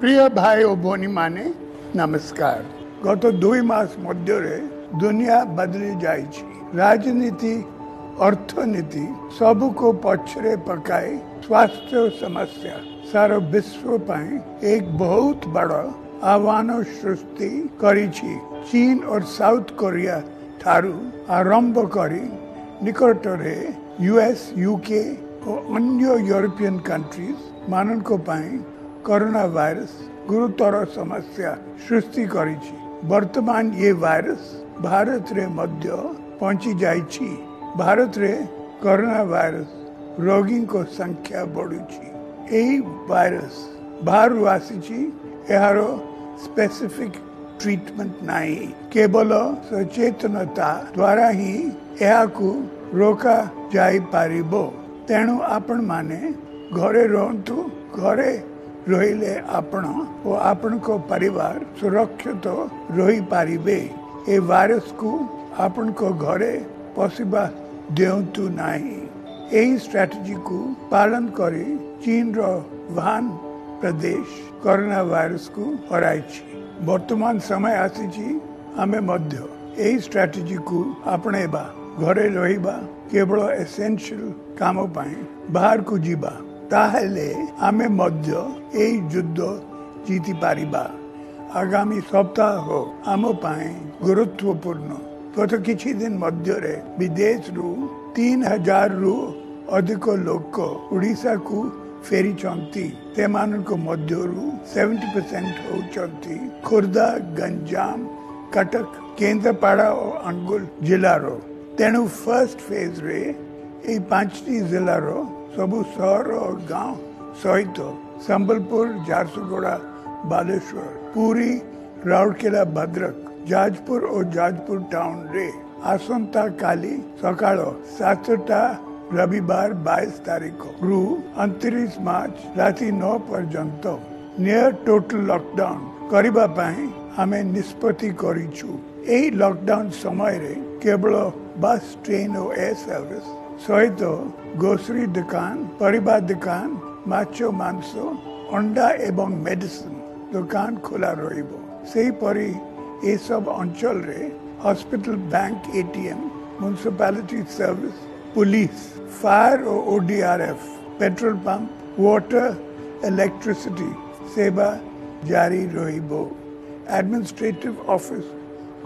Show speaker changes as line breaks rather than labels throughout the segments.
प्रिय भाई और भौणी माने नमस्कार। गत 2 मास मध्य दुनिया बदली जाइछि। राजनीति अर्थनीति सबू को पछरे पकाई स्वास्थ्य समस्या सारा विश्व पाई एक बहुत बड़ा आह्वान सृष्टि करिछि। चीन और साउथ कोरिया ठारू आरंभ करी निकट रे यूएस यूके और अन्य यूरोपियन कंट्रीज मानन को पाई कोरोना वायरस गुरुतर समस्या सृष्टि करिछि। वर्तमान ये वायरस भारत रे मध्य पहुंची जाइछि। भारत रे कोरोना वायरस रोगी को संख्या बढ़ुछि। एही वायरस बाहर आसीछि। एहार स्पेसिफिक ट्रीटमेंट नाही, केवल सचेतनता द्वारा ही एहाकू रोका जाई पारिबो। तेणु आपण माने घरे रहंतु। घरे रहिले आपण और आपण को परिवार सुरक्षित रही पारिबे। ए वायरस को आपण को घरे पसिबा देउतु नाही। एही स्ट्रेटजी को पालन करी चीन रो वुहान प्रदेश कोरोना वायरस को हराइछि। वर्तमान समय आसीछि आमे मध्य एही स्ट्रेटजी को आपणेबा। घरे रहिबा, केवल एसेंशियल काम पाई बाहर को जीवा, ताहले आमे मध्य एही युद्ध जीति पारिबा। आगामी सप्ताह आम पाई गुरुत्वपूर्ण। गत किछि दिन मध्य रे विदेश रु 3000 रु अधिक लोक ओडिशा को फेरी चंती। तेमान को मध्य रु 70% होचंती खुर्दा, गंजाम, कटक, केंद्रपाड़ा और अंगुल जिला रो। तेणु फर्स्ट फेज रे ए 5टी जिला रो सबु शहर और गांव सहित संबलपुर, झारसुगुड़ा, बालेश्वर, पुरी, राउरकेला, भद्रक, जाजपुर और जाजपुर टाउन रे आसंता काली सकाळ 7टा रविवार 22 तारीख रु 29 मार्च राति 9 पर्यंत नियर टोटल लॉकडाउन करिबा पाई आमे निष्पत्ति करिछु। एही लॉकडाउन समय रे केवल बस, ट्रेन और एयर सर्विस सहित ग्रोसरी दुकान, परिबा दुकान, माछ, मांस, अंडा एवं मेडिसिन दुकान खोला रहिबो। सेही परी ए सब अंचल रे hospital, bank, ATM, municipality service, police, fire और ओडीआरएफ, पेट्रोल पंप, वाटर, इलेक्ट्रिसिटी सेवा जारी रहिबो। एडमिनिस्ट्रेटिव ऑफिस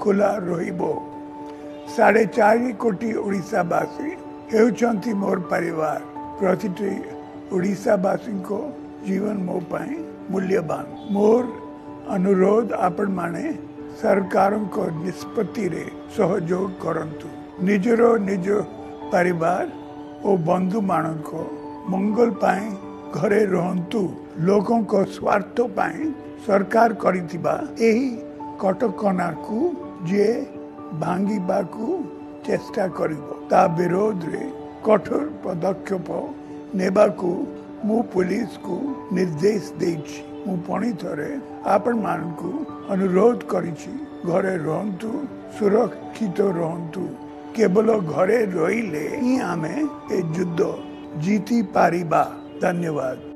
खुला रहिबो। 4.5 कोटी ओडिशावासी हेउचंती मोर परिवार। प्रतिटी ओडिशावासी को जीवन मो पाई मूल्यवान। मोर अनुरोध आपण माने सरकार को निष्पत्ति रे सहयोग करंतु। निजरो निज परिवार और बंधु मान को मंगल पाई घरे रहंतु। लोगों को स्वार्थ पाई सरकार करितिबा एही कटकना को जे भांगिबा को चेष्टा करिबो ता विरोध रे कठोर पदक्षेप नेबाकू मु पुलिस को निर्देश देछि। मु पुणी थरे आपण मानकू अनुरोध करिछि, घरे रहंतु, सुरक्षित रहंतु। केवल घरे रहिले ही आमे ए युद्ध जीति पारिबा। धन्यवाद।